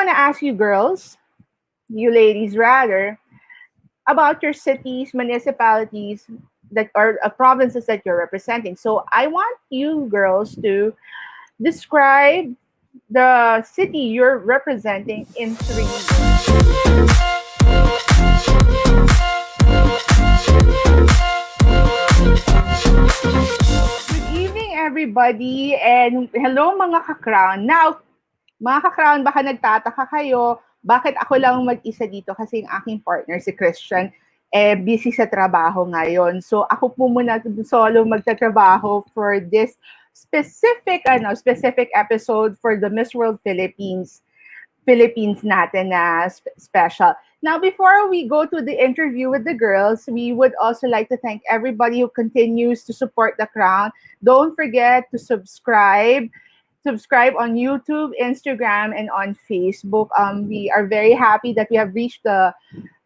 want to ask you girls, you ladies rather, about your cities, municipalities that are provinces that you're representing. So I want you girls to describe the city you're representing in 3 words. Good evening, everybody, and hello mga ka-Qrown. Now, mga ka-Qrown, baka nagtataka kayo, bakit ako lang mag-isa dito kasi yung aking partner, si Christian, busy sa trabaho ngayon. So, ako po muna solo magtatrabaho for this specific episode for the Miss World Philippines natin na special. Now, before we go to the interview with the girls, we would also like to thank everybody who continues to support the Qrown. Don't forget to subscribe on YouTube, Instagram, and on Facebook. We are very happy that we have reached the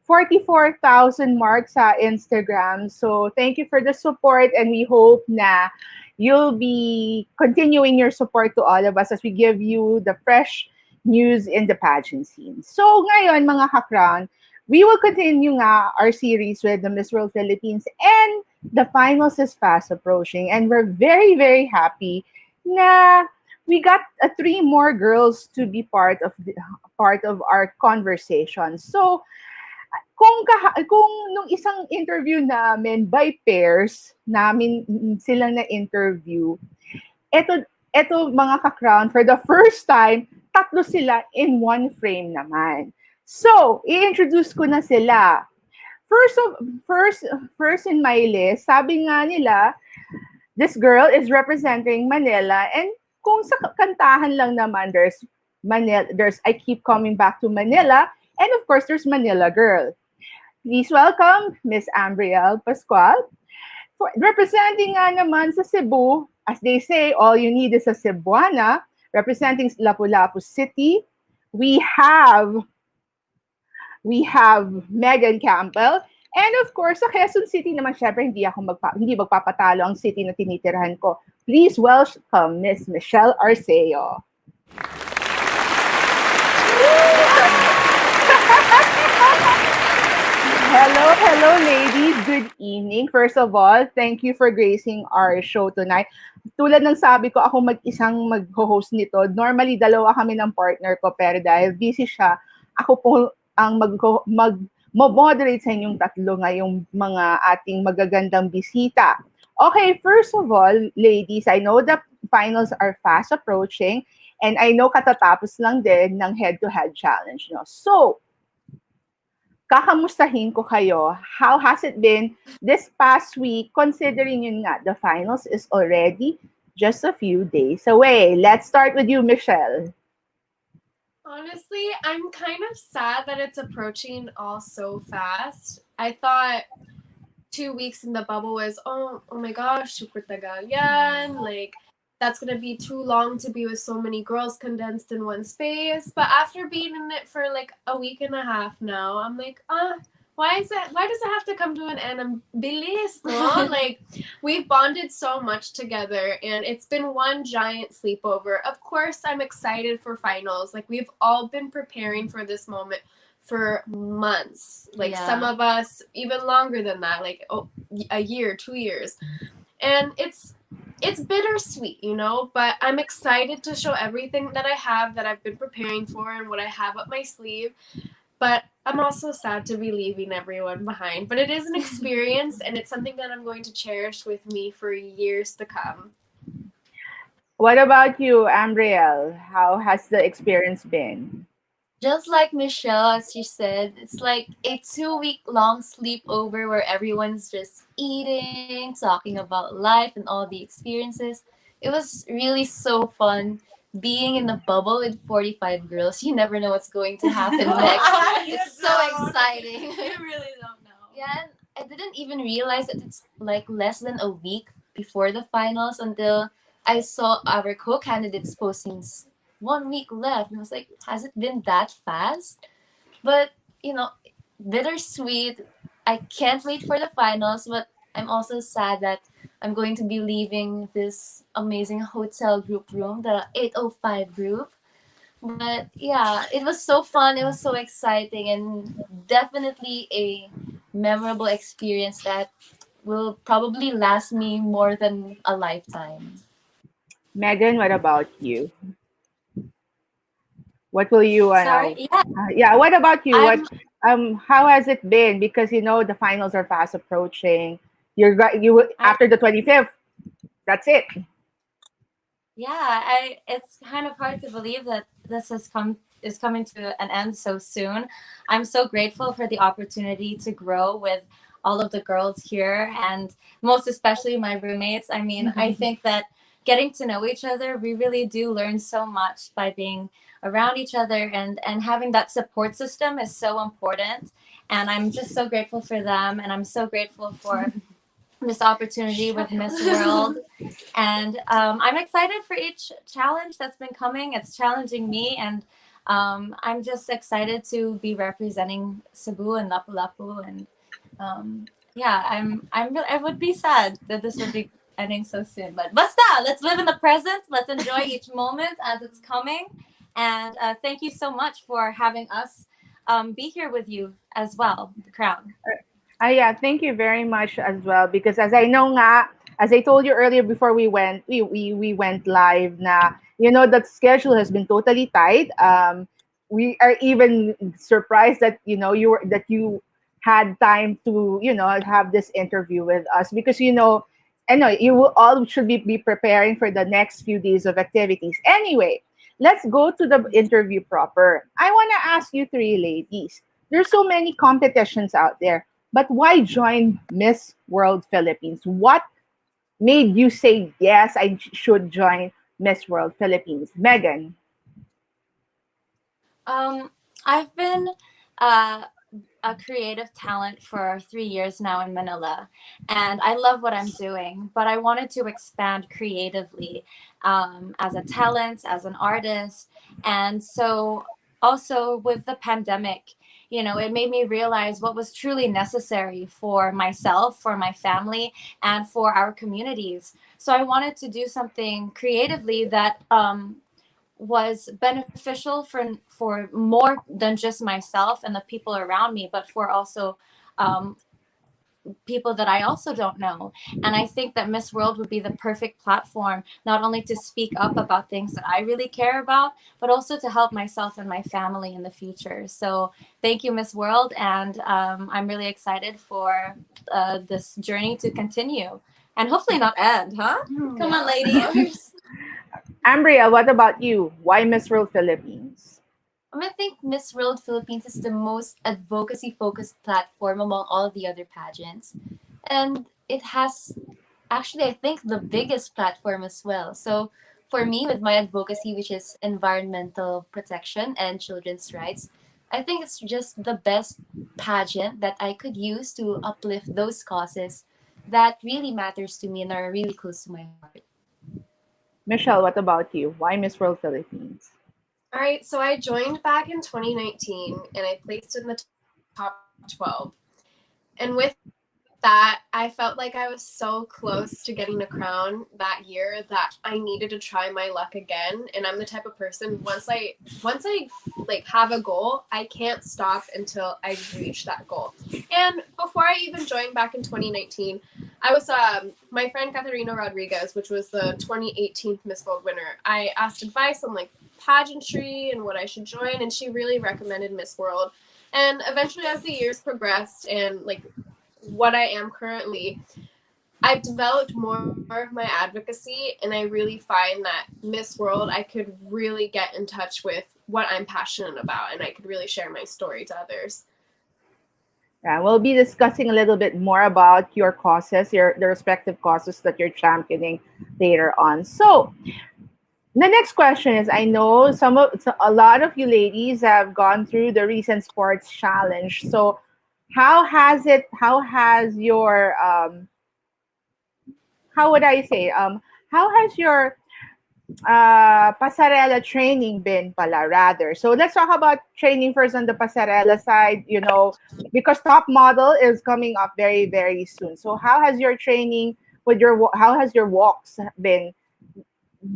44,000 mark sa Instagram. So thank you for the support, and we hope na you'll be continuing your support to all of us as we give you the fresh news in the pageant scene. So ngayon, mga ka-Qrown, we will continue nga our series with the Miss World Philippines, and the finals is fast approaching, and we're very, very happy na we got three more girls to be part of our conversation. So kung nung isang interview namin by pairs namin silang na interview, eto mga ka-Qrown, for the first time tatlo sila in one frame naman. So, i-introduce ko na sila. First in my list, sabi nga nila, this girl is representing Manila, and kung sa kantahan lang naman, there's I Keep Coming Back to Manila, and of course, there's Manila Girl. Please welcome Miss Ambriel Pascual. Representing nga naman sa Cebu, as they say, all you need is a Cebuana. Representing Lapu-Lapu City, we have Megan Campbell. And of course, sa Quezon City naman, syempre, hindi magpapatalo ang city na tinitirahan ko. Please welcome Miss Michelle Arceo. Hello, ladies. Good evening. First of all, thank you for gracing our show tonight. Tulad ng sabi ko, ako mag-isang mag-host nito. Normally, dalawa kami ng partner ko, pero dahil busy siya, ako po ang mag-moderate sa inyong tatlo ngayong mga ating magagandang bisita. Okay, first of all, ladies, I know the finals are fast approaching, and I know katatapos lang din ng head-to-head challenge nyo. So, kakamustahin ko kayo. How has it been this past week, considering yun nga, the finals is already just a few days away. Let's start with you, Michelle. Honestly, I'm kind of sad that it's approaching all so fast. I thought 2 weeks in the bubble was, oh my gosh, super tagal yan. Like, that's going to be too long to be with so many girls condensed in one space. But after being in it for like a week and a half now, I'm like, why does it have to come to an end? I'm bilis, no? Like, we've bonded so much together, and it's been one giant sleepover. Of course, I'm excited for finals. Like, we've all been preparing for this moment for months. Like, some of us even longer than that, like a year, 2 years. And it's bittersweet, you know, but I'm excited to show everything that I have, that I've been preparing for, and what I have up my sleeve. But I'm also sad to be leaving everyone behind. But it is an experience, and it's something that I'm going to cherish with me for years to come. What about you, Ambriel? How has the experience been? Just like Michelle, as she said, it's like a 2-week-long sleepover where everyone's just eating, talking about life and all the experiences. It was really so fun being in a bubble with 45 girls. You never know what's going to happen next. It's so exciting. You really don't know. Yeah, and I didn't even realize that it's like less than a week before the finals until I saw our co-candidates posting 1 week left, and I was like, has it been that fast? But bittersweet. I can't wait for the finals, but I'm also sad that I'm going to be leaving this amazing hotel group room, the 805 group. But yeah, it was so fun. It was so exciting, and definitely a memorable experience that will probably last me more than a lifetime. Megan, what about you? What will you Sorry, yeah, yeah, what about you? What I'm how has it been? Because the finals are fast approaching. I after the 25th. That's it. yeah, I it's kind of hard to believe that this is coming to an end so soon. I'm so grateful for the opportunity to grow with all of the girls here, and most especially my roommates. I mean, I think that getting to know each other, we really do learn so much by being around each other, and having that support system is so important. And I'm just so grateful for them, and I'm so grateful for this opportunity with Miss World. And I'm excited for each challenge that's been coming. It's challenging me, and I'm just excited to be representing Cebu and Lapu-Lapu. And yeah, I would be sad that this would be ending so soon. But basta, let's live in the present. Let's enjoy each moment as it's coming. And thank you so much for having us be here with you as well, the Qrown. Yeah, thank you very much as well. Because as I know nga, as I told you earlier before we went live na, that schedule has been totally tight. We are even surprised that, you had time to, have this interview with us because, I know you will all should be preparing for the next few days of activities. Anyway, let's go to the interview proper. I want to ask you three ladies. There's so many competitions out there, but why join Miss World Philippines? What made you say, yes, I should join Miss World Philippines? Megan. Um, I've been uh, a creative talent for 3 years now in Manila, and I love what I'm doing. But I wanted to expand creatively as a talent, as an artist, and so also with the pandemic. It made me realize what was truly necessary for myself, for my family, and for our communities. So I wanted to do something creatively that was beneficial for more than just myself and the people around me, but for also um, people that I also don't know. And I think that Miss World would be the perfect platform, not only to speak up about things that I really care about, but also to help myself and my family in the future. So thank you, Miss World. And I'm really excited for this journey to continue and hopefully not end, huh? Come Yeah, on, of ladies. course. Ambriel, what about you? Why Miss World Philippines? I think Miss World Philippines is the most advocacy focused platform among all the other pageants. And it has actually, I think, the biggest platform as well. So, for me, with my advocacy, which is environmental protection and children's rights, I think it's just the best pageant that I could use to uplift those causes that really matters to me and are really close to my heart. Michelle, what about you? Why Miss World Philippines? All right, so I joined back in 2019 and I placed in the top 12. And with that, I felt like I was so close to getting a crown that year that I needed to try my luck again. And I'm the type of person once I like have a goal, I can't stop until I reach that goal. And before I even joined back in 2019, I was my friend Catarina Rodriguez, which was the 2018 Miss World winner. I asked advice on like pageantry and what I should join, and she really recommended Miss World. And eventually, as the years progressed and like what I am currently, I've developed more of my advocacy, and I really find that Miss World, I could really get in touch with what I'm passionate about, and I could really share my story to others. Yeah, we'll be discussing a little bit more about your causes, the respective causes that you're championing later on. So, the next question is: I know a lot of you ladies have gone through the recent sports challenge. So, How has your how would I say how has your pasarela training been pala rather? So let's talk about training first on the pasarela side, because top model is coming up very, very soon. So how has your training how has your walks been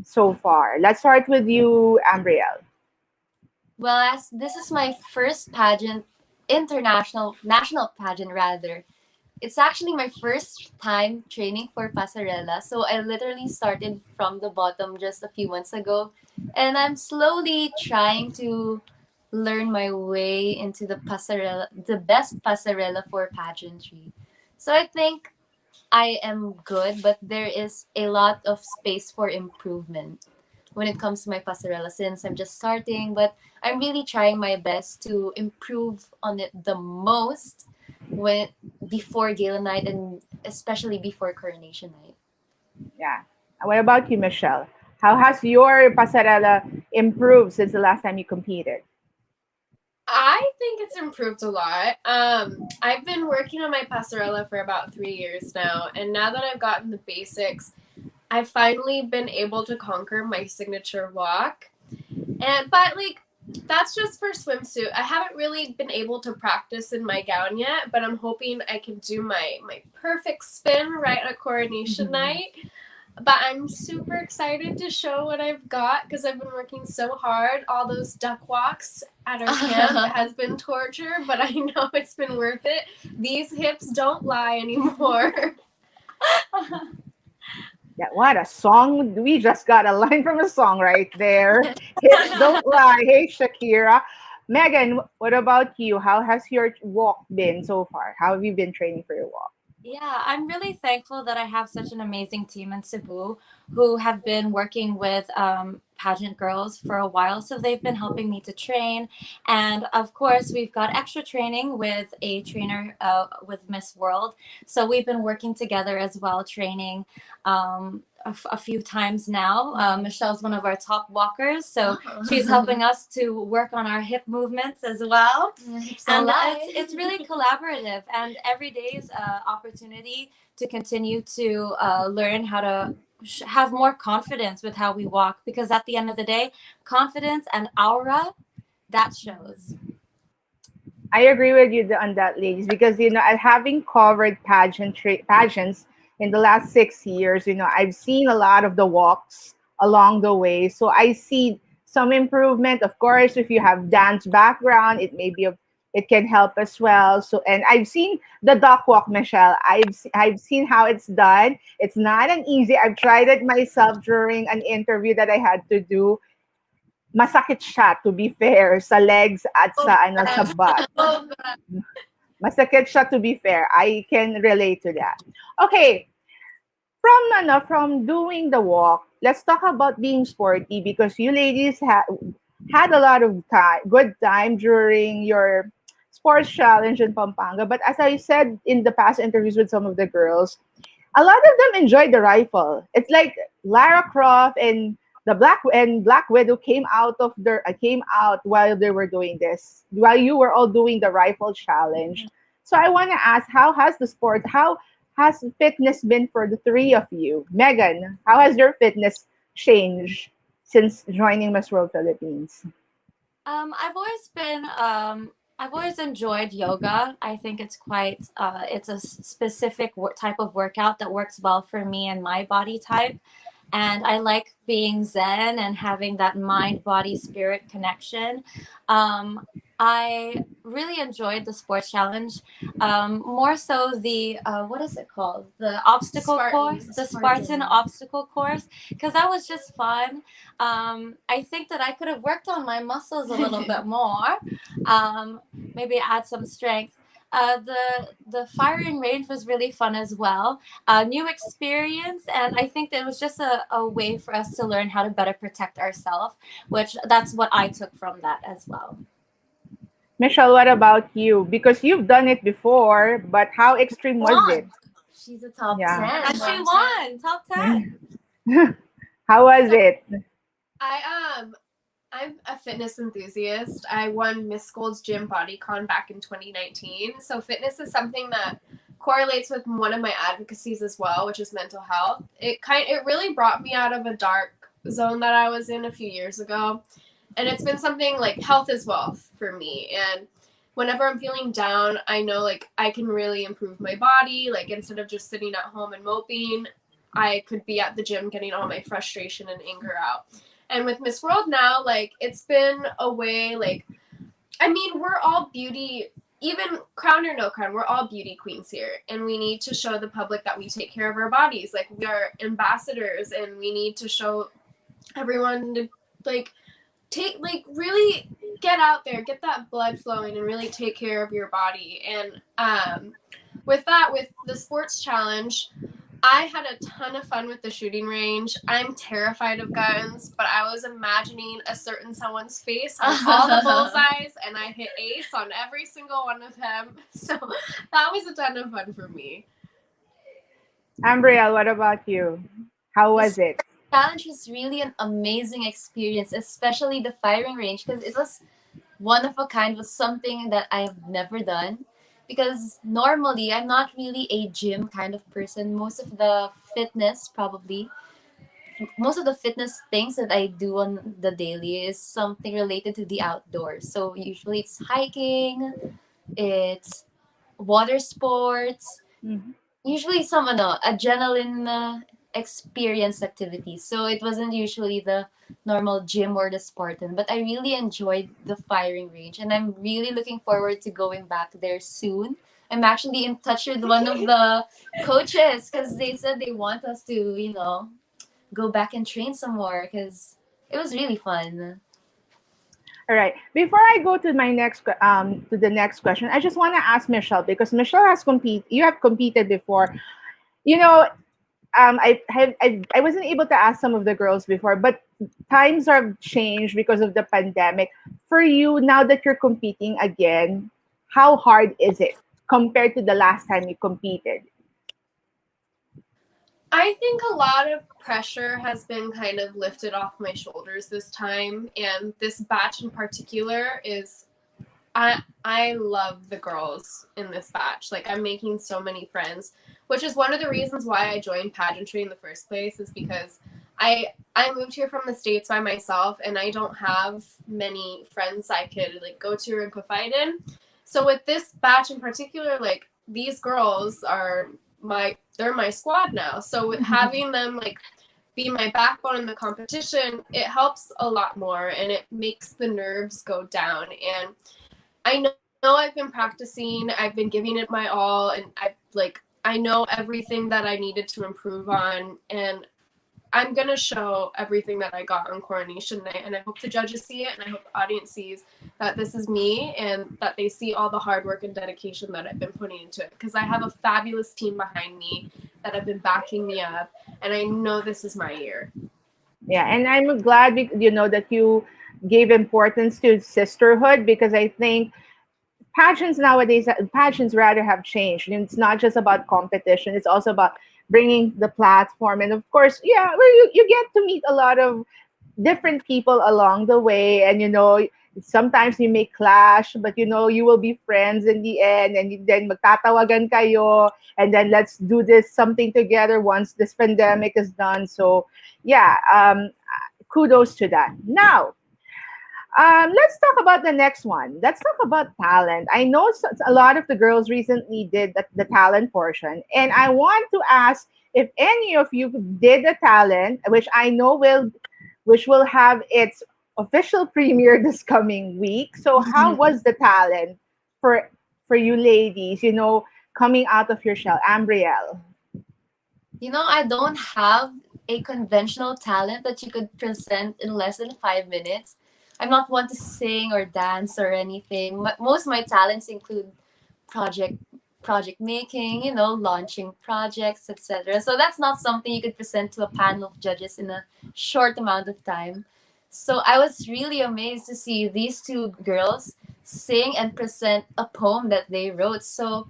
so far? Let's start with you, Ambriel. Well, as this is my first pageant, national pageant rather, it's actually my first time training for pasarela. So I literally started from the bottom just a few months ago. And I'm slowly trying to learn my way into the pasarela, the best pasarela for pageantry. So I think I am good, but there is a lot of space for improvement when it comes to my pasarela since I'm just starting. But I'm really trying my best to improve on it the most when before gala night and especially before coronation night. Yeah. What about you, Michelle? How has your pasarela improved since the last time you competed? I think it's improved a lot. I've been working on my passerella for about 3 years now, and now that I've gotten the basics, I've finally been able to conquer my signature walk. But like that's just for swimsuit. I haven't really been able to practice in my gown yet, but I'm hoping I can do my perfect spin right at coronation night. But I'm super excited to show what I've got because I've been working so hard. All those duck walks at our camp has been torture, but I know it's been worth it. These hips don't lie anymore. Yeah, what a song. We just got a line from a song right there. Hips don't lie. Hey, Shakira. Megan, what about you? How has your walk been so far? How have you been training for your walk? Yeah, I'm really thankful that I have such an amazing team in Cebu who have been working with pageant girls for a while. So they've been helping me to train. And of course, we've got extra training with a trainer with Miss World. So we've been working together as well, training. A few times now. Michelle's one of our top walkers, so she's helping us to work on our hip movements as well. And it's really collaborative, and every day is an opportunity to continue to learn how to have more confidence with how we walk, because at the end of the day, confidence and aura, that shows. I agree with you on that, ladies, because having covered pageants in the last 6 years, I've seen a lot of the walks along the way. So I see some improvement. Of course, if you have dance background, it can help as well. So, and I've seen the duck walk, Michelle. I've seen how it's done. It's not an easy. I've tried it myself during an interview that I had to do. Masakit siya, to be fair, sa legs at sa butt. Masakit siya, to be fair. I can relate to that. Okay, from doing the walk, let's talk about being sporty because you ladies had a lot of good time during your sports challenge in Pampanga. But as I said in the past interviews with some of the girls, a lot of them enjoyed the rifle. It's like Lara Croft and the Black Widow came out while they were doing this, while you were all doing the rifle challenge. So I want to ask, how has fitness been for the three of you? Megan, how has your fitness changed since joining Miss World Philippines? I've always been I've always enjoyed yoga. I think it's quite it's a specific type of workout that works well for me and my body type. And I like being zen and having that mind body spirit connection. um, I really enjoyed the sports challenge, more so the what is it called, the obstacle course, the Spartan obstacle course, because that was just fun. I think that I could have worked on my muscles a little bit more, maybe add some strength. The firing range was really fun as well, a new experience, and I think that it was just a way for us to learn how to better protect ourselves, which that's what I took from that as well. Michelle, what about you? Because you've done it before, but how extreme was it? Won. She's a top Yeah. 10. And she won top 10. How was So it? I'm a fitness enthusiast. I won Miss Gold's Gym BodyCon back in 2019. So fitness is something that correlates with one of my advocacies as well, which is mental health. It really brought me out of a dark zone that I was in a few years ago. And it's been something like health is wealth for me. And whenever I'm feeling down, I know like I can really improve my body. Like instead of just sitting at home and moping, I could be at the gym getting all my frustration and anger out. And with Miss World now, like, it's been a way, like, I mean, we're all beauty, even crown or no crown, we're all beauty queens here. And we need to show the public that we take care of our bodies. Like, we are ambassadors, and we need to show everyone to, like, really get out there, get that blood flowing, and really take care of your body. And with that, with the sports challenge, I had a ton of fun with the shooting range. I'm terrified of guns, but I was imagining a certain someone's face on all the bullseyes, and I hit ace on every single one of them. So that was a ton of fun for me. Ambriel, what about you? How was it? Challenge was really an amazing experience, especially the firing range, because it was one of a kind, was something that I have never done. Because normally I'm not really a gym kind of person. Most of the fitness things that I do on the daily is something related to the outdoors. So usually it's hiking, it's water sports, Mhm. usually some adrenaline experience activities. So it wasn't usually the normal gym or the Spartan, but I really enjoyed the firing range, and I'm really looking forward to going back there soon. I'm actually in touch with one of the coaches because they said they want us to, go back and train some more because it was really fun. All right. Before I go to my to the next question, I just want to ask Michelle, because Michelle has compete. You have competed before. You know, I wasn't able to ask some of the girls before, but times have changed because of the pandemic. For you, now that you're competing again, how hard is it compared to the last time you competed? I think a lot of pressure has been kind of lifted off my shoulders this time, and this batch in particular is I love the girls in this batch. Like, I'm making so many friends, which is one of the reasons why I joined pageantry in the first place, is because I moved here from the States by myself, and I don't have many friends I could, like, go to and confide in. So with this batch in particular, like, these girls are they're my squad now. So with having them, like, be my backbone in the competition, it helps a lot more, and it makes the nerves go down. And I know I've been practicing, I've been giving it my all, and I know everything that I needed to improve on, and I'm gonna show everything that I got on coronation night, and I hope the judges see it, and I hope the audience sees that this is me, and that they see all the hard work and dedication that I've been putting into it, because I have a fabulous team behind me that have been backing me up, and I know this is my year. Yeah, and I'm glad that you gave importance to sisterhood, because I think pageants rather have changed. And it's not just about competition; it's also about bringing the platform, and of course, yeah, where you get to meet a lot of different people along the way, and sometimes you may clash, but you will be friends in the end, and then magtatawagan kayo, and then let's do this something together once this pandemic is done. So yeah, kudos to that. Now, let's talk about the next one. Let's talk about talent. I know a lot of the girls recently did the talent portion, and I want to ask if any of you did the talent, which will have its official premiere this coming week. So, how was the talent for you ladies? Coming out of your shell, Ambriel. I don't have a conventional talent that you could present in less than 5 minutes. I'm not one to sing or dance or anything. Most of my talents include project project making, launching projects, etc. So that's not something you could present to a panel of judges in a short amount of time. So I was really amazed to see these two girls sing and present a poem that they wrote. So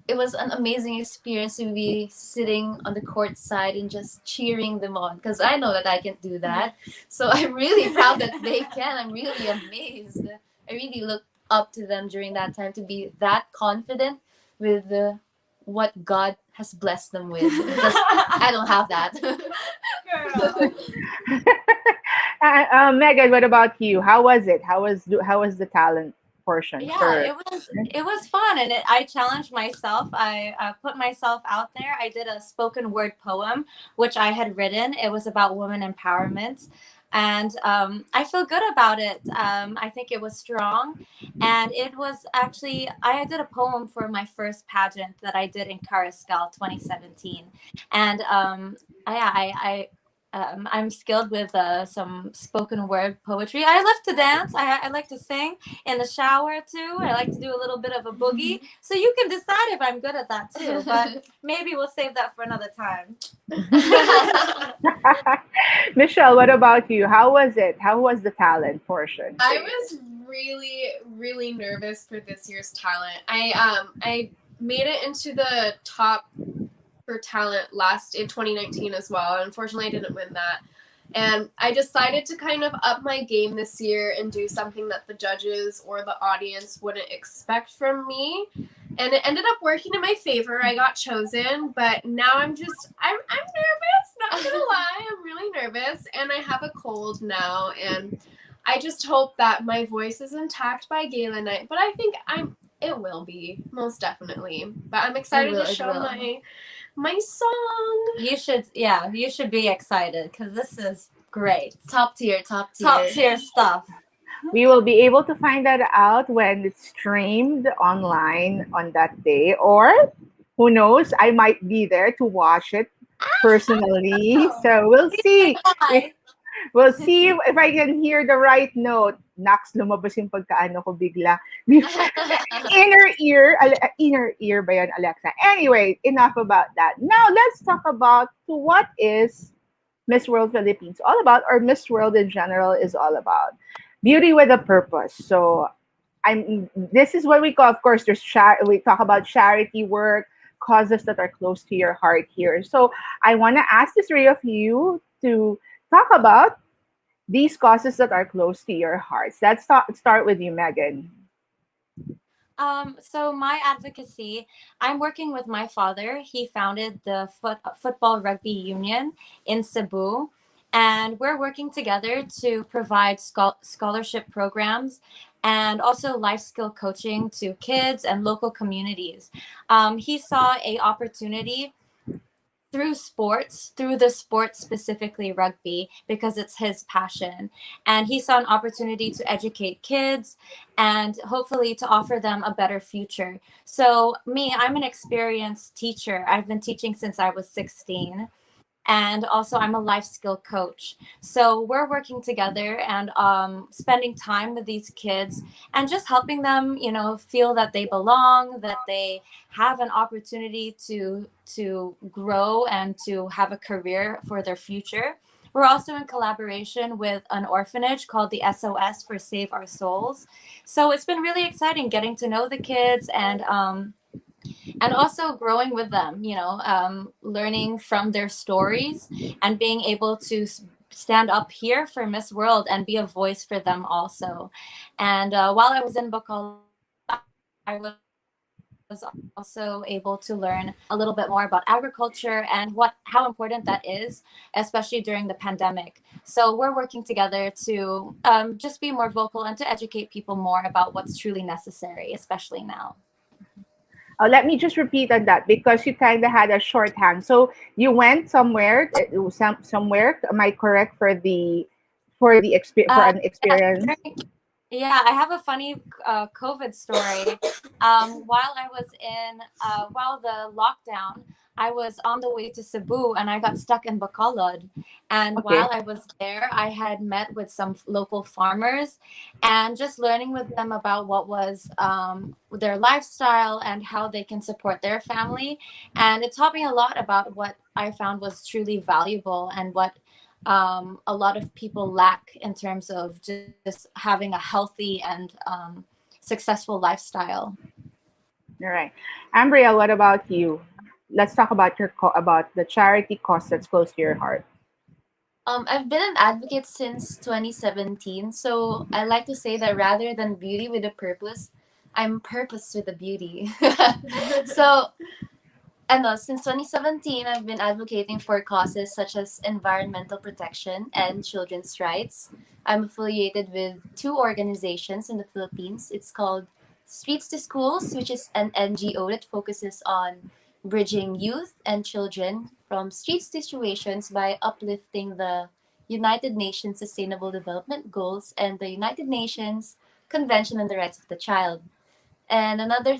it was an amazing experience to be sitting on the court side and just cheering them on, because I know that I can do that. So I'm really proud that they can. I'm really amazed. I really looked up to them during that time to be that confident with what God has blessed them with. Because I don't have that. Girl. Megan, what about you? How was it? How was the talent portion Yeah, for? it was fun, and I challenged myself. I put myself out there. I did a spoken word poem which I had written. It was about women empowerment. And I feel good about it. I think it was strong, and it was actually I did a poem for my first pageant that I did in Cariscal 2017, and I'm skilled with some spoken word poetry. I love to dance. I like to sing in the shower too. I like to do a little bit of a boogie. So you can decide if I'm good at that too. But maybe we'll save that for another time. Michelle, what about you? How was it? How was the talent portion? I was really, really nervous for this year's talent. I made it into the top for talent last in 2019 as well. Unfortunately, I didn't win that. And I decided to kind of up my game this year and do something that the judges or the audience wouldn't expect from me. And it ended up working in my favor. I got chosen, but now I'm nervous, not gonna lie. I'm really nervous, and I have a cold now, and I just hope that my voice is intact by gala night. But I think it will be, most definitely. But I'm excited to show my song. You should be excited because this is great. Top tier. Top tier stuff. We will be able to find that out when it's streamed online on that day, or who knows, I might be there to watch it personally. So we'll see. Bye. We'll see if I can hear the right note. Nax, lumabas yung pagkaano ko bigla. Inner ear ba yan, Alexa? Anyway, enough about that. Now, let's talk about what is Miss World Philippines all about, or Miss World in general is all about. Beauty with a purpose. So, this is what we call, of course, we talk about charity work, causes that are close to your heart here. So, I want to ask the three of you to talk about these causes that are close to your hearts. Let's start with you, Megan. So my advocacy, I'm working with my father. He founded the Football Rugby Union in Cebu, and we're working together to provide scholarship programs and also life skill coaching to kids and local communities. He saw a opportunity through the sport, specifically rugby, because it's his passion. And he saw an opportunity to educate kids and hopefully to offer them a better future. So me, I'm an experienced teacher. I've been teaching since I was 16. And also I'm a life skill coach. So we're working together and spending time with these kids and just helping them, feel that they belong, that they have an opportunity to grow and to have a career for their future. We're also in collaboration with an orphanage called the SOS for Save Our Souls. So it's been really exciting getting to know the kids and also growing with them, learning from their stories and being able to stand up here for Miss World and be a voice for them also. And while I was in Bacolod, I was also able to learn a little bit more about agriculture and how important that is, especially during the pandemic. So we're working together to just be more vocal and to educate people more about what's truly necessary, especially now. Let me just repeat on that because you kind of had a shorthand. So you went somewhere. Am I correct for an experience? Yeah, I have a funny COVID story. While the lockdown, I was on the way to Cebu and I got stuck in Bacolod. And Okay. while I was there, I had met with some local farmers and just learning with them about what was their lifestyle and how they can support their family. And it taught me a lot about what I found was truly valuable and what a lot of people lack in terms of just having a healthy and successful lifestyle. All right, Ambriel, what about you? Let's talk about about the charity cause that's close to your heart. I've been an advocate since 2017, so I like to say that rather than beauty with a purpose, I'm purpose with a beauty. So, since 2017, I've been advocating for causes such as environmental protection and children's rights. I'm affiliated with two organizations in the Philippines. It's called Streets to Schools, which is an NGO that focuses on bridging youth and children from street situations by uplifting the United Nations Sustainable Development Goals and the United Nations Convention on the Rights of the Child. And another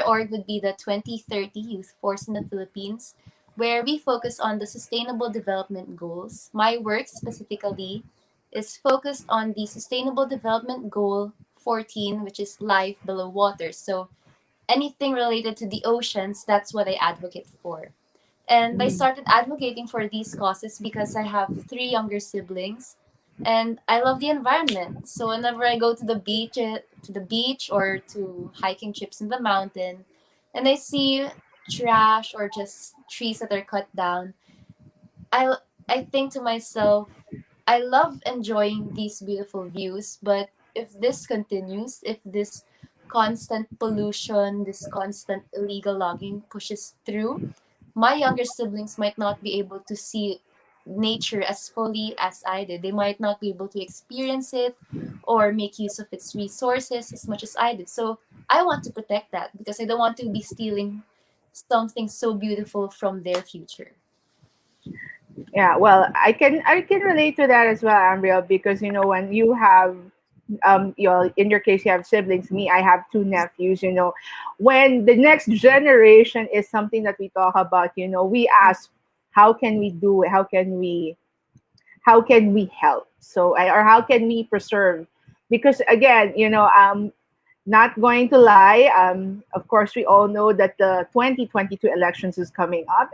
org would be the 2030 Youth Force in the Philippines, where we focus on the Sustainable Development Goals. My work specifically is focused on the Sustainable Development Goal 14, which is life below water. So anything related to the oceans, that's what I advocate for. And I started advocating for these causes because I have three younger siblings and I love the environment. So whenever I go to the beach or to hiking trips in the mountain and I see trash or just trees that are cut down, I I think to myself, I love enjoying these beautiful views, but if this continues, if this constant pollution, this constant illegal logging pushes through, my younger siblings might not be able to see nature as fully as I did. They might not be able to experience it or make use of its resources as much as I did. So I want to protect that because I don't want to be stealing something so beautiful from their future. Yeah, well, I can relate to that as well, Ambriel, because when you have in your case you have siblings. Me, I have two nephews. When the next generation is something that we talk about, we ask, how can we do it? How can we help? So, or how can we preserve? Because again, not going to lie, of course, we all know that the 2022 elections is coming up.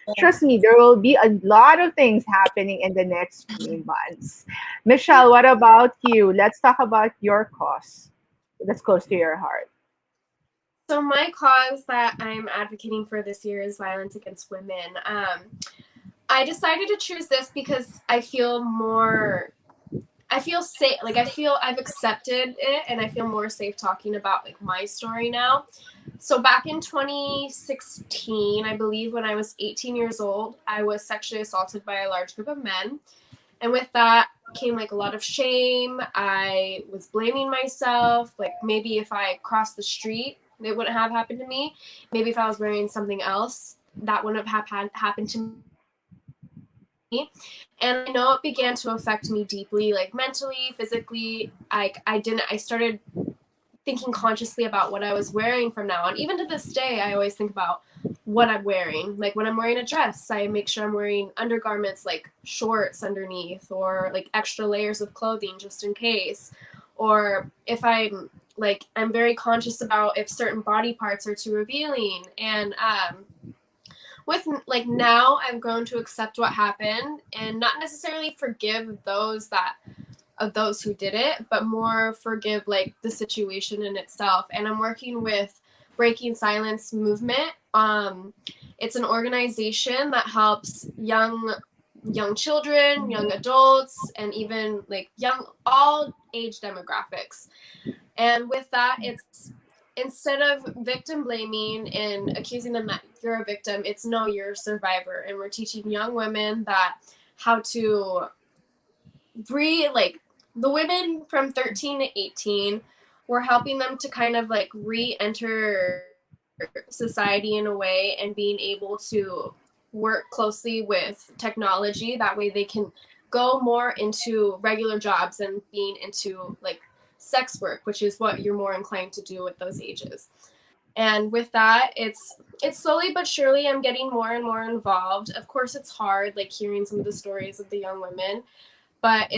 And trust me, there will be a lot of things happening in the next few months. Michelle, what about you? Let's talk about your cause that's close to your heart. So my cause that I'm advocating for this year is violence against women. I decided to choose this because I feel safe. Like I feel I've accepted it, and I feel more safe talking about like my story now. So back in 2016, I believe, when I was 18 years old, I was sexually assaulted by a large group of men, and with that came like a lot of shame. I was blaming myself. Like maybe if I crossed the street, it wouldn't have happened to me. Maybe if I was wearing something else, that wouldn't have happened to me. And I know it began to affect me deeply, like mentally, physically. I started thinking consciously about what I was wearing from now on. Even to this day, I always think about what I'm wearing. Like when I'm wearing a dress, I make sure I'm wearing undergarments, like shorts underneath, or like extra layers of clothing just in case. Or if I'm very conscious about if certain body parts are too revealing. And with like now I've grown to accept what happened and not necessarily forgive those who did it, but more forgive like the situation in itself. And I'm working with Breaking Silence Movement. It's an organization that helps young children, young adults, and even like young all age demographics. And with that, it's instead of victim blaming and accusing them that you're a victim, it's no, you're a survivor. And we're teaching young women that how to like the women from 13 to 18, we're helping them to kind of like re-enter society in a way and being able to work closely with technology. That way they can go more into regular jobs and being into like sex work, which is what you're more inclined to do at those ages. And with that, it's slowly but surely I'm getting more and more involved. Of course, it's hard, like hearing some of the stories of the young women, but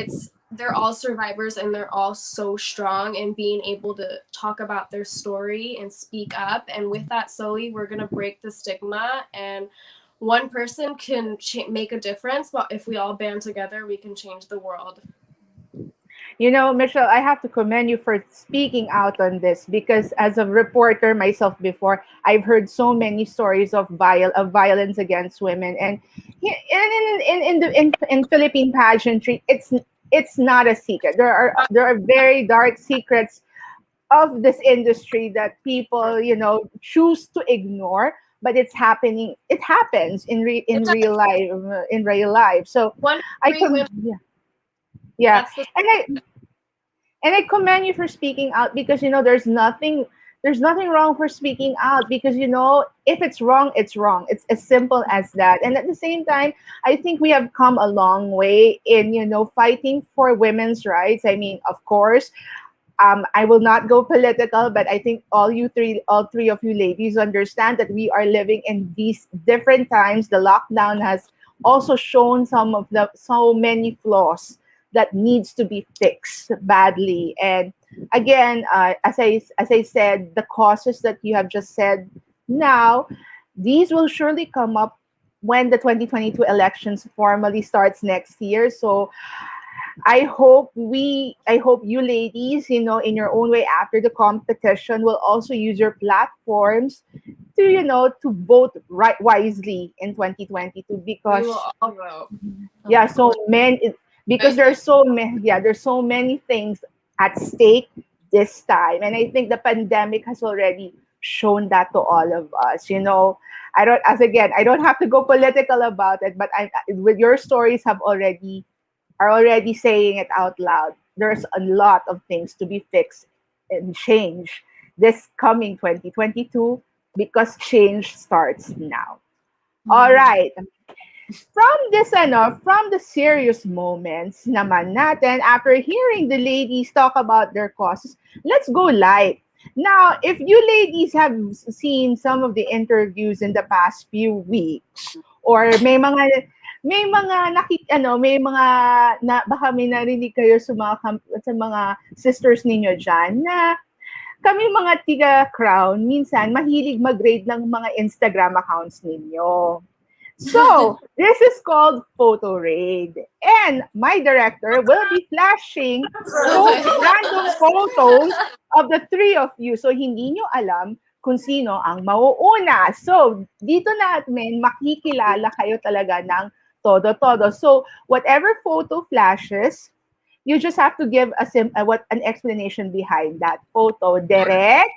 they're all survivors and they're all so strong, and being able to talk about their story and speak up. And with that, slowly we're going to break the stigma, and one person can make a difference, but if we all band together, we can change the world. Michelle, I have to commend you for speaking out on this, because as a reporter myself before, I've heard so many stories of violence against women, and in Philippine pageantry, it's not a secret. There are very dark secrets of this industry that people choose to ignore, but it's happening. It happens It in real does. life, So One I three can, women. yeah, yeah. That's the And I commend you for speaking out, because there's nothing there's nothing wrong for speaking out, because if it's wrong, it's wrong. It's as simple as that. And at the same time, I think we have come a long way in fighting for women's rights. I mean, of course, I will not go political, but I think all three of you ladies understand that we are living in these different times. The lockdown has also shown so many flaws that needs to be fixed badly. And again, as I said, the causes that you have just said now, these will surely come up when the 2022 elections formally starts next year. So I hope you ladies, in your own way after the competition, will also use your platforms to vote right wisely in 2022, We because will all vote. yeah, Of so course. many, because Thank you. there's so many things at stake this time. And I think the pandemic has already shown that to all of us. I don't have to go political about it, but I with your stories are already saying it out loud. There's a lot of things to be fixed and changed this coming 2022, because change starts now. All Mhm. right. From the serious moments naman natin, after hearing the ladies talk about their causes, let's go light. Now, if you ladies have seen some of the interviews in the past few weeks, or may mga baka may narinig kayo sa mga sisters ninyo diyan na kami mga tiga Qrown, minsan mahilig mag-grade ng mga Instagram accounts ninyo. So, this is called photo raid. And my director will be flashing random photos of the three of you. So, hindi nyo alam kung sino ang mauuna. So, dito natin makikilala kayo talaga ng todo-todo. So, whatever photo flashes, you just have to give what an explanation behind that photo. Derek,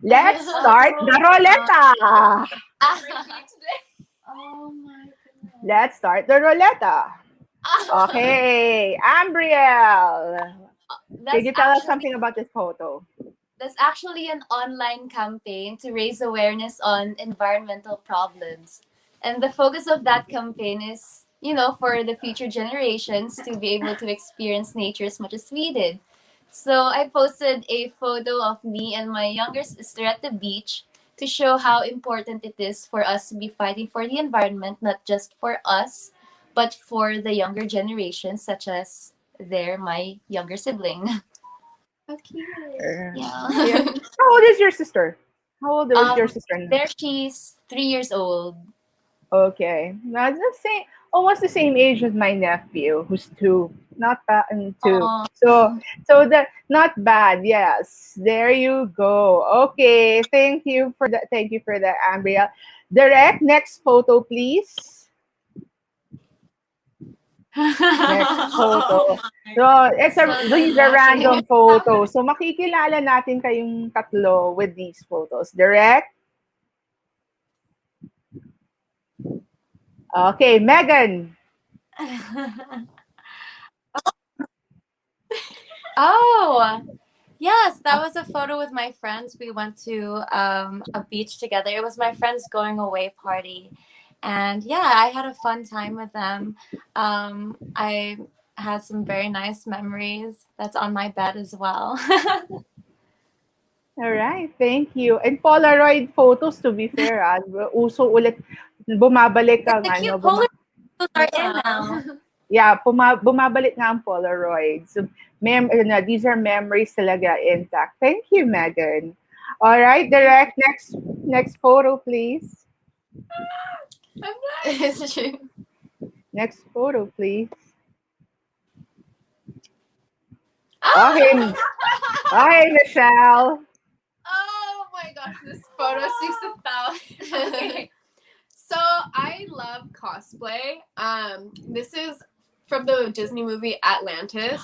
let's start the roleta. Oh my goodness. Let's start the roleta. Okay, Ambriel, can That's you tell us actually something about this photo? that's actually an online campaign to raise awareness on environmental problems. And the focus of that campaign is, for the future generations to be able to experience nature as much as we did. So I posted a photo of me and my younger sister at the beach to show how important it is for us to be fighting for the environment, not just for us, but for the younger generations, such as my younger sibling. How cute. Yeah. Yeah. How old is your sister? How old is your Um, sister now? there she's 3 years old. Okay, that's the same, almost the same age as my nephew, who's two. Not bad, and two. Oh, So that not bad. Yes, there you go. Okay, thank you for that. Thank you for that, Ambria. Direct next photo, please. Next photo. So, so the these are next, random photos. So, makikilala natin kayong tatlo with these photos. Direct. Okay, Megan. Oh, yes, that was a photo with my friends. We went to a beach together. It was my friend's going away party. And yeah, I had a fun time with them. I had some very nice memories. That's on my bed as well. All right, thank you. And Polaroid photos, to be fair, uso ulit, bumabalik It's ang a ano, cute Polaroid. Those are in yeah. now. yeah, bumabalik nga ang Polaroid. So, these are memories talaga intact. Thank you, Megan. All right, direct next photo, please. I'm not. It's true. Next photo, please. Ah! Okay, okay, Michelle. Oh my gosh, this photo speaks a thousand. Okay. So I love cosplay. This is from the Disney movie Atlantis.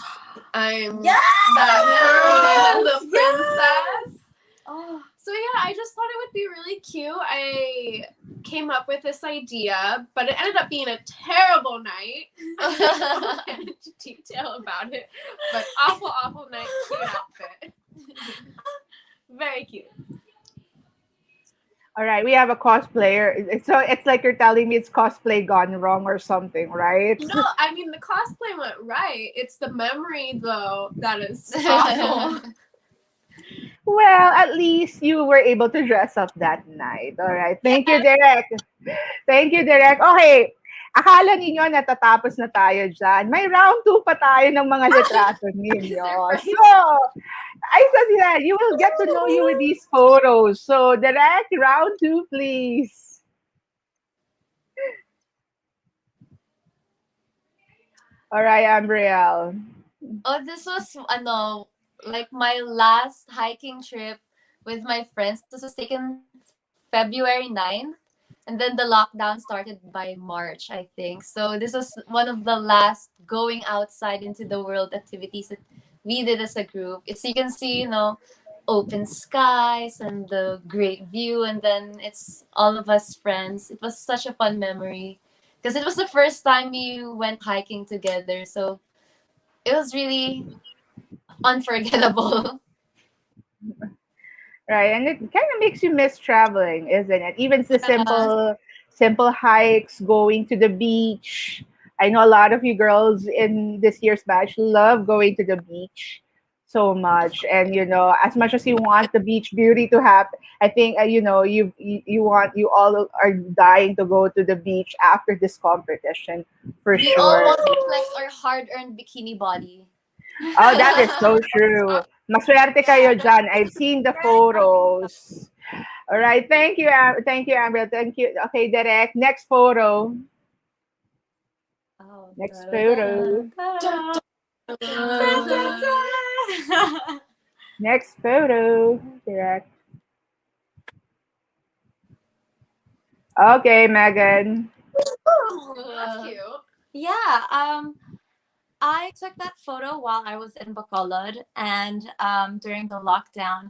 I'm the princess. Oh, So yeah, I just thought it would be really cute. I came up with this idea, but it ended up being a terrible night. I won't get into detail about it, but awful night, cute outfit. Very cute. All right, we have a cosplayer. So it's like you're telling me it's cosplay gone wrong or something, right? No, I mean the cosplay went right. It's the memory though that is awful. Well, at least you were able to dress up that night. All right. Thank you, Yeah. Derek. Thank you, Derek. Okay. Akala ninyo natatapos na tayo dyan. May round 2 pa tayo ng mga litrato ninyo. So, Surprise. I said that you will get to know you with these photos. So, Derek, round 2, please. All right, Ambriel. Oh, this was like my last hiking trip with my friends. This was taken February 9th, and then the lockdown started by March, I think. So this was one of the last going outside into the world activities that we did as a group. It's you can see, open skies and the great view, and then it's all of us friends. It was such a fun memory because it was the first time we went hiking together. So it was really unforgettable. Right, and it kind of makes you miss traveling, isn't it? Even the Yeah. simple hikes, going to the beach. I know a lot of you girls in this year's batch love going to the beach so much, and as much as you want the beach beauty to happen, I think you all are dying to go to the beach after this competition for We all sure. want to flex our hard-earned bikini body. Oh, that is so true. Maswerte kayo dyan. I've seen the photos. All right. Thank you, Amber. Thank you. Okay, Derek. Next photo. Oh, Next da-da-da, photo. da-da. Next photo. Derek. Okay, Megan. That's cute. Yeah, I took that photo while I was in Bacolod and during the lockdown.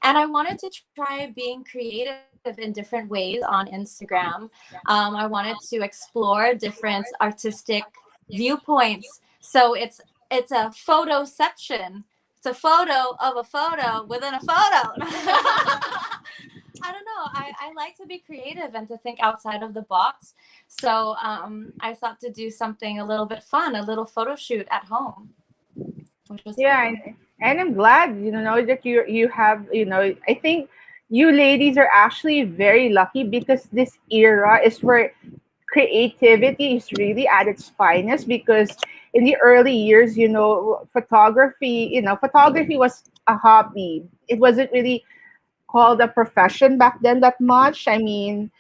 And I wanted to try being creative in different ways on Instagram. I wanted to explore different artistic viewpoints. So it's a photoception. It's a photo of a photo within a photo. I don't know. I like to be creative and to think outside of the box. So I thought to do something a little bit fun, a little photo shoot at home, which was Yeah, cool. and I'm glad, that you have, I think you ladies are actually very lucky because this era is where creativity is really at its finest because in the early years, photography was a hobby. It wasn't really called a profession back then that much. I mean,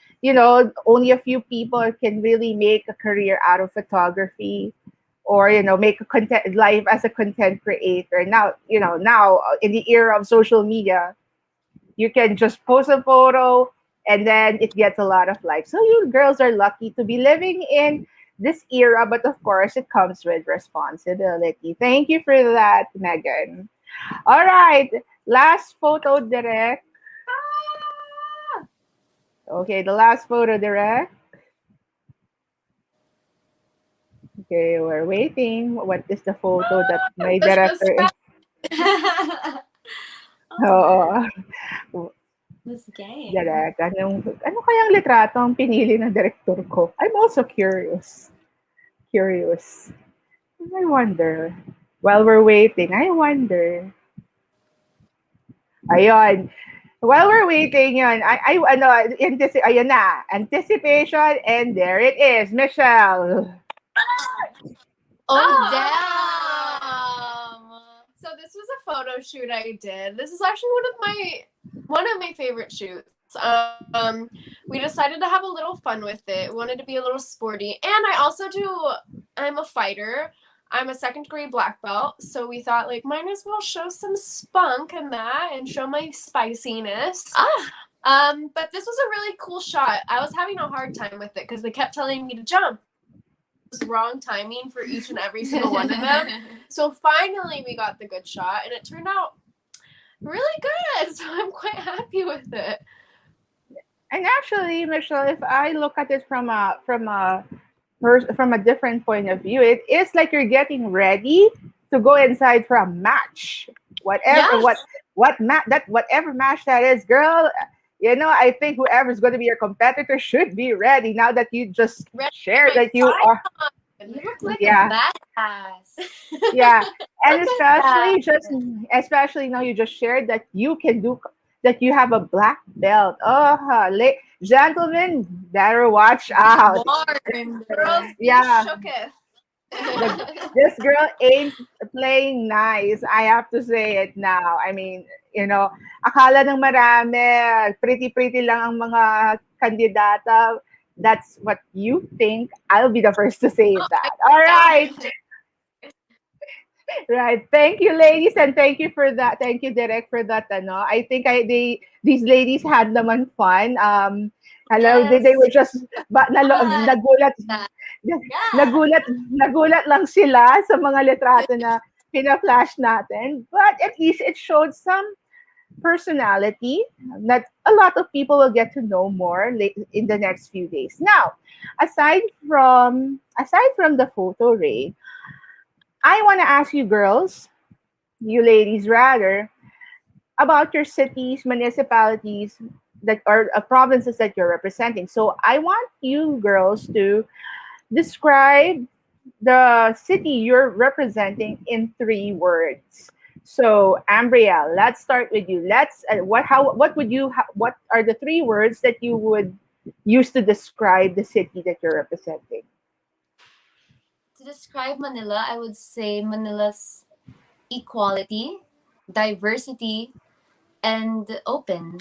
only a few people can really make a career out of photography or make a content life as a content creator. Now in the era of social media, you can just post a photo and then it gets a lot of likes. So you girls are lucky to be living in this era, but of course it comes with responsibility. Thank you for that, Megan. All right, last photo, Direct. Okay, the last photo, Direct. Okay, we're waiting. What is the photo that my The director is? suspense. Oh, Oo. this game. Direct. Ano kayang litrato ang pinili ng director ko? I'm also curious. Curious. I wonder. While we're waiting, I wonder. Ayun. While we're waiting yun, ayun na. Anticipation, and there it is, Michelle. Oh, Ah! damn! So this was a photo shoot I did. This is actually one of my favorite shoots. We decided to have a little fun with it. We wanted to be a little sporty, and I'm a fighter. I'm a second degree black belt, so we thought like might as well show some spunk in that and show my spiciness. Ah! But this was a really cool shot. I was having a hard time with it because they kept telling me to jump. It was wrong timing for each and every single one of them. So finally we got the good shot and it turned out really good. So I'm quite happy with it. And actually, Michelle, if I look at it from a different point of view, it is like you're getting ready to go inside for a match. Whatever Yes. what whatever match that is, girl, I think whoever's going to be your competitor should be ready now that you just Ready to get shared my that you pride are. on. You look like a Yeah, badass. yeah, and Look at that. especially now you just shared that you can do that you have a black belt. Oh, gentlemen, better watch Be out. warned. Girls, be Yeah, shooketh. the this girl ain't playing nice. I have to say it now. I mean, akala ng marami, pretty lang ang mga kandidata. That's what you think. I'll be the first to say Oh, I that. All doubt right. it. Right. Thank you, ladies, and thank you for that. Thank you, Direk, for that. I think these ladies had naman fun. Hello, they Yes. were just Fun. nagulat That. Yeah. nagulat lang sila sa mga litrato na pina-flash natin. But at least it showed some personality that a lot of people will get to know more in the next few days. Now, aside from the photo, Ray, I want to ask you girls, you ladies rather, about your cities, municipalities that are provinces that you're representing. So I want you girls to describe the city you're representing in 3 words. So Ambriel, let's start with you. What would what are the 3 words that you would use to describe the city that you're representing? To describe Manila, I would say Manila's equality, diversity, and open.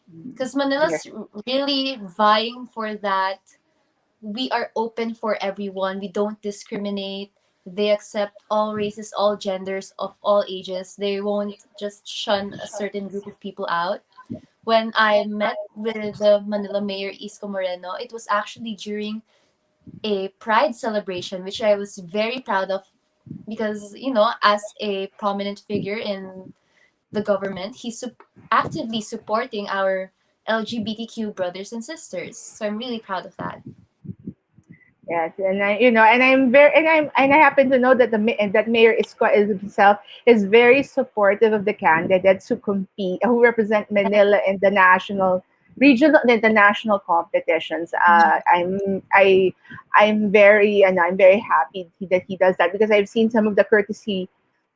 Because Yes. Manila's really vying for that. We are open for everyone. We don't discriminate. They accept all races, all genders, of all ages. They won't just shun a certain group of people out. When I met with the Manila Mayor Isko Moreno, it was actually during a pride celebration, which I was very proud of because, as a prominent figure in the government, he's actively supporting our LGBTQ brothers and sisters. So I'm really proud of that. Yes, and I happen to know that and that Mayor Isko is himself is very supportive of the candidates who compete, who represent Manila in the national, regional, and the national competitions. I'm very happy that he does that because I've seen some of the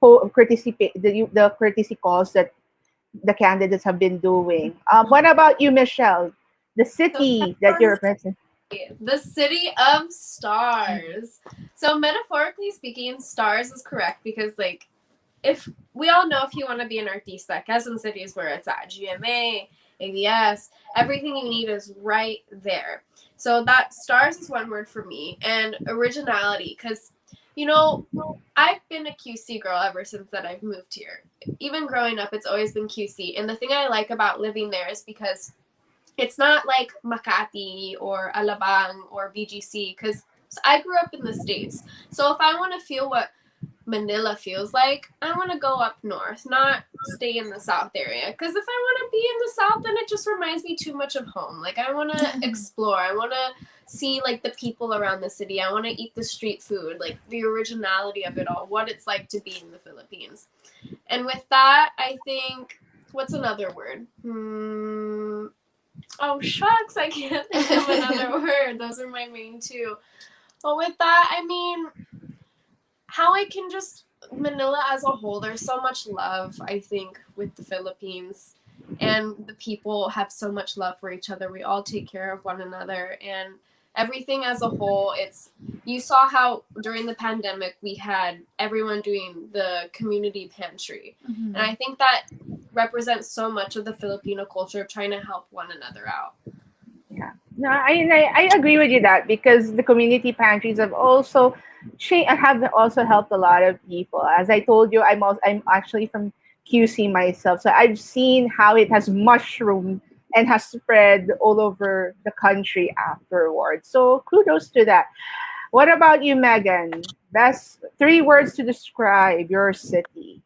the courtesy calls that the candidates have been doing. What about you, Michelle? The So city that you're metaphorically, representing. the city of stars. So metaphorically speaking, stars is correct because like if we all know if you want to be an artista, Quezon City is where it's at. GMA, ABS, everything you need is right there. So that stars is one word for me, and originality because you know I've been a QC girl ever since that I've moved here. Even growing up, it's always been QC, and the thing I like about living there is because it's not like Makati or Alabang or BGC because I grew up in the States. So if I want to feel what Manila feels like, I want to go up north, not stay in the south area. Because if I want to be in the south, then it just reminds me too much of home. Like, I want to explore. I want to see, like, the people around the city. I want to eat the street food, like, the originality of it all, what it's like to be in the Philippines. And with that, I think, what's another word? Oh, shucks, I can't think of another word. Those are my main two. But with that, I mean, how I can just Manila as a whole, there's so much love, I think, with the Philippines. And the people have so much love for each other. We all take care of one another. And everything as a whole, you saw how during the pandemic we had everyone doing the community pantry. Mm-hmm. And I think that represents so much of the Filipino culture of trying to help one another out. Yeah. No, I agree with you that because the community pantries have also helped a lot of people. As I told you, I'm actually from QC myself, so I've seen how it has mushroomed and has spread all over the country afterwards. So kudos to that. What about you, Megan? Best 3 words to describe your city.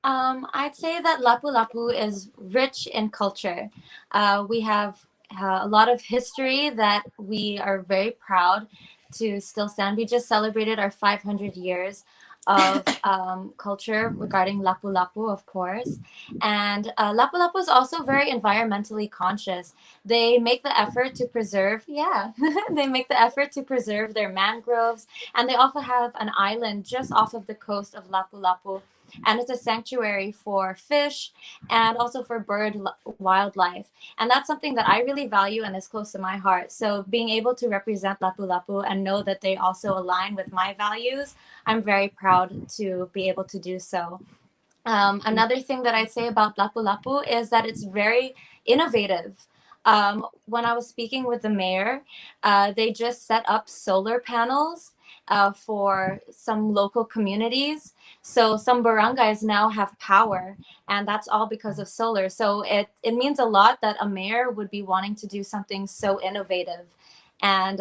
I'd say that Lapu-Lapu is rich in culture. We have a lot of history that we are very proud to still stand. We just celebrated our 500 years. of culture regarding lapu-lapu, of course. And lapu-lapu is also very environmentally conscious. They make the effort to preserve, yeah, they make the effort to preserve their mangroves. And they also have an island just off of the coast of Lapu-Lapu. And it's a sanctuary for fish and also for wildlife. And that's something that I really value and is close to my heart. So being able to represent Lapu-Lapu and know that they also align with my values, I'm very proud to be able to do so. Another thing that I'd say about Lapu-Lapu is that it's very innovative. When I was speaking with the mayor, they just set up solar panels for some local communities. So some barangays now have power, and that's all because of solar. So it means a lot that a mayor would be wanting to do something so innovative. And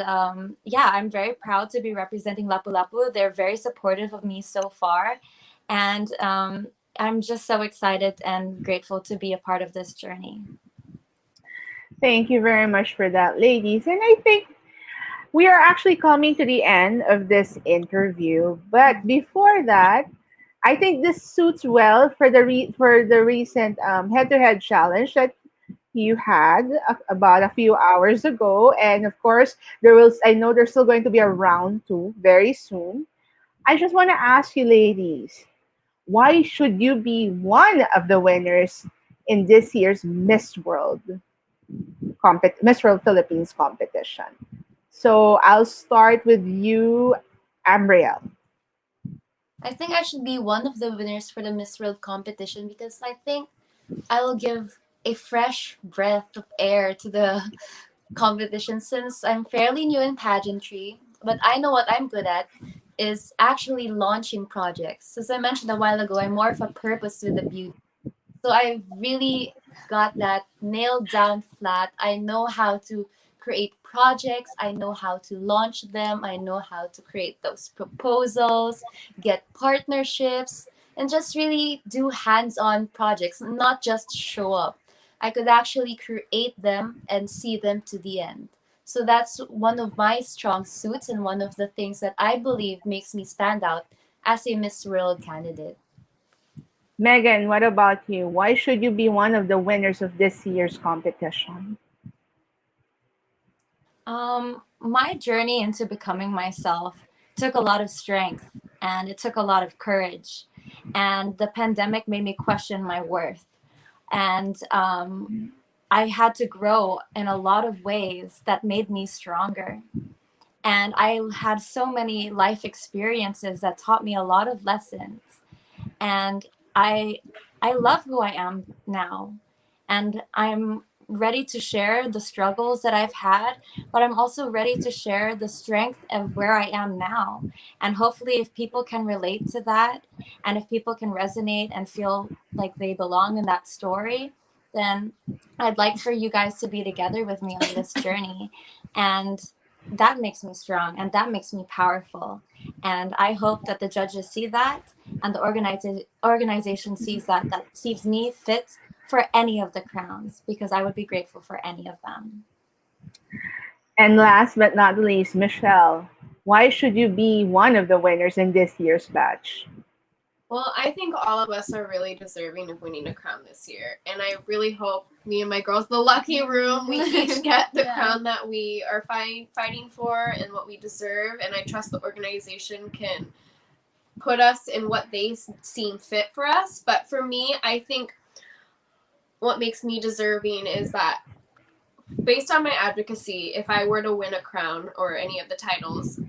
yeah, I'm very proud to be representing Lapu-Lapu. They're very supportive of me so far. And I'm just so excited and grateful to be a part of this journey. Thank you very much for that, ladies. And I think we are actually coming to the end of this interview. But before that, I think this suits well for for the recent head-to-head challenge that you had about a few hours ago. And of course, I know there's still going to be a round two very soon. I just want to ask you, ladies, why should you be one of the winners in this year's Miss World Philippines competition? So I'll start with you, Ambriel. I think I should be one of the winners for the Miss World competition because I think I will give a fresh breath of air to the competition since I'm fairly new in pageantry, but I know what I'm good at is actually launching projects. As I mentioned a while ago, I'm more of a purpose with the beauty. So I really got that nailed down flat. I know how to create projects, I know how to launch them, I know how to create those proposals, get partnerships, and just really do hands on projects, not just show up. I could actually create them and see them to the end. So that's one of my strong suits and one of the things that I believe makes me stand out as a Miss World candidate. Megan, what about you? Why should you be one of the winners of this year's competition? My journey into becoming myself took a lot of strength and it took a lot of courage. And the pandemic made me question my worth. And I had to grow in a lot of ways that made me stronger. And I had so many life experiences that taught me a lot of lessons. And I I love who I am now. And I'm ready to share the struggles that I've had, but I'm also ready to share the strength of where I am now. And hopefully if people can relate to that and if people can resonate and feel like they belong in that story, then I'd like for you guys to be together with me on this journey. And that makes me strong and that makes me powerful. And I hope that the judges see that and the organization sees that sees me fit for any of the crowns because I would be grateful for any of them. And last but not least, Michelle, why should you be one of the winners in this year's batch? Well, I think all of us are really deserving of winning a crown this year. And I really hope me and my girls, the lucky room, we each get the crown that we are fighting for and what we deserve. And I trust the organization can put us in what they seem fit for us. But for me, I think what makes me deserving is that based on my advocacy, if I were to win a crown or any of the titles,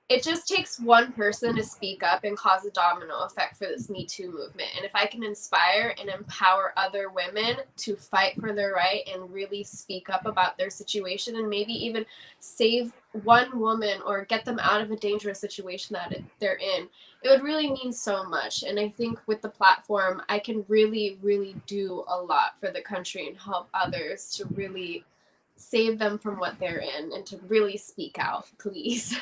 it just takes one person to speak up and cause a domino effect for this Me Too movement. And if I can inspire and empower other women to fight for their right and really speak up about their situation and maybe even save one woman or get them out of a dangerous situation that they're in, it would really mean so much. And I think with the platform, I can really, really do a lot for the country and help others to really save them from what they're in and to really speak out, please.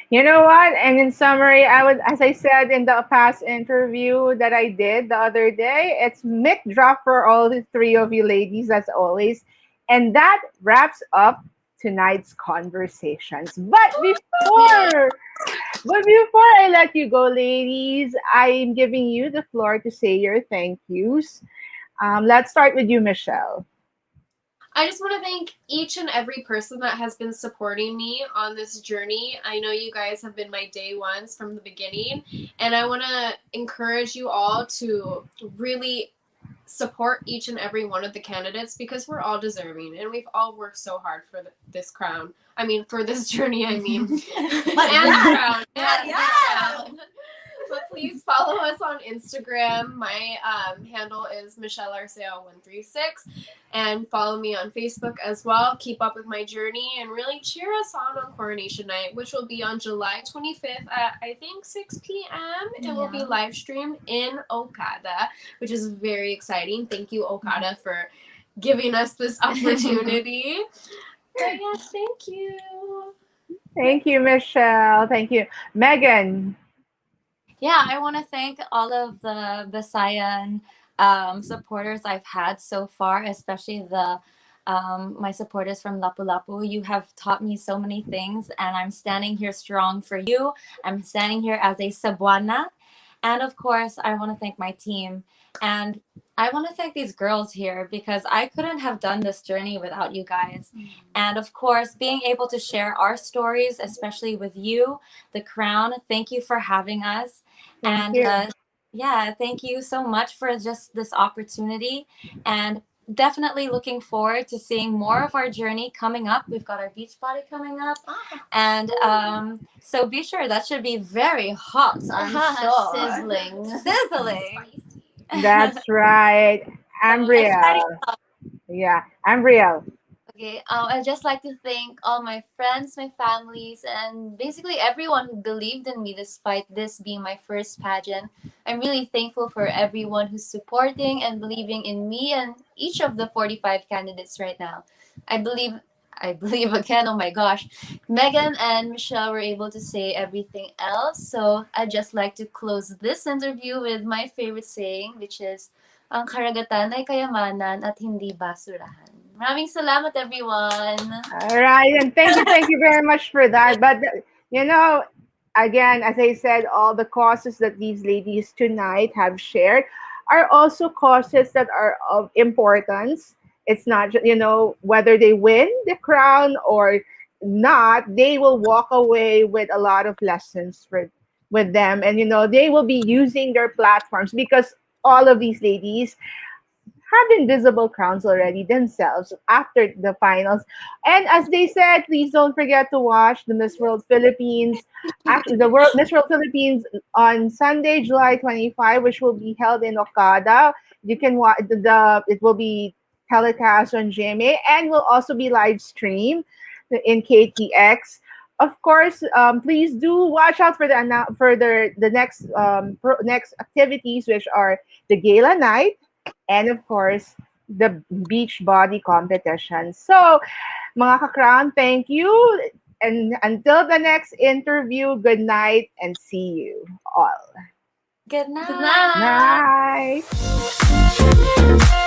You know what? And in summary, I would, as I said in the past interview that I did the other day, it's mic drop for all the three of you ladies, as always. And that wraps up tonight's conversations. But But before I let you go, ladies, I'm giving you the floor to say your thank yous. Let's start with you, Michelle. I just want to thank each and every person that has been supporting me on this journey. I know you guys have been my day ones from the beginning, and I want to encourage you all to really support each and every one of the candidates because we're all deserving and we've all worked so hard for this crown. I mean, for this journey, I mean. And crown. Yeah. But please follow us on Instagram. My handle is Michelle Arceo 136, and follow me on Facebook as well. Keep up with my journey and really cheer us on Coronation Night, which will be on July 25th at I think 6 p.m. It will be live streamed in Okada, which is very exciting. Thank you, Okada, for giving us this opportunity. But yeah, thank you. Thank you, Michelle. Thank you. Megan. Yeah, I want to thank all of the Visayan supporters I've had so far, especially the my supporters from Lapu-Lapu. You have taught me so many things, and I'm standing here strong for you. I'm standing here as a Cebuana. And of course, I want to thank my team. And I want to thank these girls here because I couldn't have done this journey without you guys. And of course, being able to share our stories, especially with you, the Qrown, thank you for having us. Thank And you. yeah, thank you so much for just this opportunity. And definitely looking forward to seeing more of our journey coming up. We've got our beach body coming up. And so be sure that should be very hot, I'm sure. Sizzling. Sizzling. That's right. Exciting. Ambriel. Yeah, Ambriel. Okay, I'd just like to thank all my friends, my families, and basically everyone who believed in me despite this being my first pageant. I'm really thankful for everyone who's supporting and believing in me and each of the 45 candidates right now. I believe I believe again, oh my gosh, Megan and Michelle were able to say everything else. So I'd just like to close this interview with my favorite saying, which is, ang karagatan ay kayamanan at hindi basurahan. Maraming salamat, everyone. All right, and thank you very much for that. But you know, again, as I said, all the causes that these ladies tonight have shared are also causes that are of importance. It's not whether they win the crown or not, they will walk away with a lot of lessons for with them, and they will be using their platforms because all of these ladies have invisible crowns already themselves after the finals. And as they said, please don't forget to watch the Miss World Philippines, actually the World Miss World Philippines on Sunday, July 25, which will be held in Okada. You can watch it will be telecast on GMA and will also be live streamed in KTX. Of course, please do watch out for the next next activities, which are the gala night and of course the beach body competition. So, mga ka-crown, thank you. And until the next interview, good night and see you all. Good Good night. night. Night.